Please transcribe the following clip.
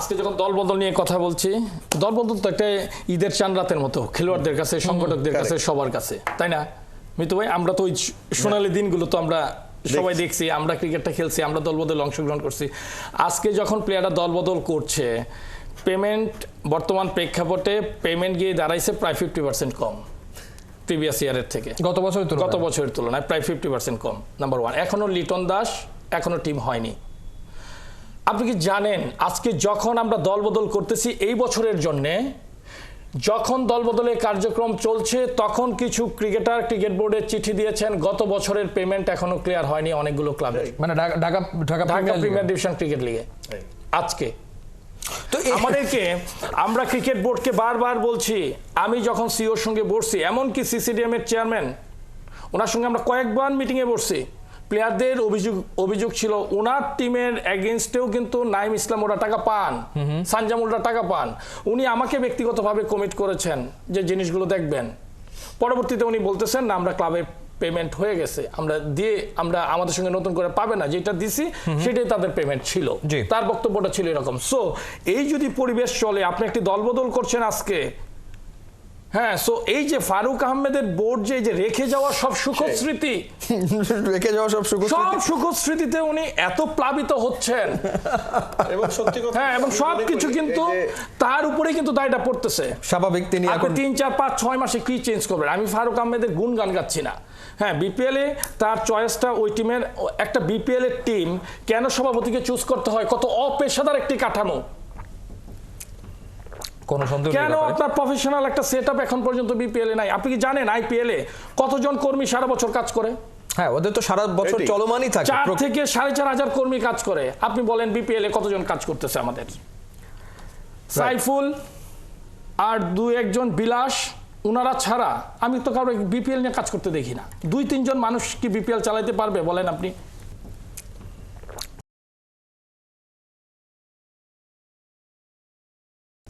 আজকে যখন দলবদল নিয়ে কথা বলছি, দলবদল তো একটা ঈদের চাঁদ রাতের মতো, খেলোয়াড়দের কাছে, সংগঠকদের কাছে, সবার কাছে, তাই না মিতু ভাই? আমরা তো ওই সোনালী দিনগুলো তো আমরা সবাই দেখছি, আমরা ক্রিকেটটা খেলছি, আমরা দলবদলে অংশগ্রহণ করছি। আজকে যখন প্লেয়াররা দলবদল করছে, পেমেন্ট বর্তমান প্রেক্ষাপটে পেমেন্ট গিয়ে দাঁড়াইছে প্রায় 50% কম প্রিভিয়াস ইয়ারের থেকে, গত বছরের তুলনায় প্রায় 50% কম। নাম্বার ওয়ান, এখনো লিটন দাস এখনো টিম হয়নি। আপনি কি জানেন আজকে যখন আমরা দলবদল করতেছি এই বছরের জন্যে, যখন দলবদলের কার্যক্রম চলছে তখন কিছু ক্রিকেটার ক্রিকেট বোর্ডে চিঠি দিয়েছেন গত বছরের পেমেন্ট এখনো ক্লিয়ার হয়নি অনেকগুলো ক্লাবের, মানে ঢাকা প্রিমিয়ার ডিভিশন ক্রিকেট লিগে। আজকে তো আমাদেরকে, আমরা ক্রিকেট বোর্ডকে বারবার বলছি, আমি যখন সিওর সঙ্গে বসছি, এমনকি সিসিডিএম এর চেয়ারম্যান ওনার সঙ্গে আমরা কয়েকবার মিটিংয়ে বসছি, প্লেয়ারদের অভিযোগ ছিল ওনার টিমের এগেইনস্টেও কিন্তু নাইম ইসলাম ওরা টাকা পান, সানজামুলরা টাকা পান। উনি আমাকে ব্যক্তিগতভাবে কমিট করেছেন যে জিনিসগুলো দেখবেন। পরবর্তীতে উনি বলতেছেন না, আমরা ক্লাবের পেমেন্ট হয়ে গেছে, আমরা আমাদের সঙ্গে নতুন করে পাবে না, যেটা দিছি সেটাই তাদের পেমেন্ট ছিল। তার বক্তব্যটা ছিল এরকম। সো এই যদি পরিবেশ চলে, আপনি একটি দলবদল করছেন আজকে, হ্যাঁ, সো এই যে ফারুক আহমেদের বোর্ড যে রেখে যাওয়া সব সুখস্মৃতি, সুখস্মৃতিতে উনি এত প্লাবিত হচ্ছেন এবং সত্যি কথা, হ্যাঁ, এবং সবকিছু কিন্তু তার উপরে কিন্তু দায়টা পড়তেছে। স্বাভাবিক, তিনি এখন 3, 4, 5, 6 মাসে কি চেঞ্জ করবেন? আমি ফারুক আহমেদের গুণগান গাচ্ছি না, হ্যাঁ, বিপিএল এ তার চয়েসটা, ওই টিমের একটা বিপিএল এর টিম কেন সভাপতিকে চুজ করতে হয়, কত অপেশাদার একটি কাঠামো, কেন আপনার প্রফেশনাল একটা সেটআপ এখন পর্যন্ত বিপিএল এ নাই? আপনি কি জানেন আইপিএল এ কতজন কর্মী সারা বছর কাজ করে? হ্যাঁ, ওদের তো সারা বছর চলমানই থাকে, 4 থেকে 4,500 কর্মী কাজ করে। আপনি বলেন বিপিএল এ কতজন কাজ করতেছে আমাদের? সাইফুল আর 2-1 জন বিলাস, ওনারা ছাড়া আমি তো কারো বিপিএল নিয়ে কাজ করতে দেখি না। 2-3 জন মানুষ কি বিপিএল চালাইতে পারবে বলেন আপনি?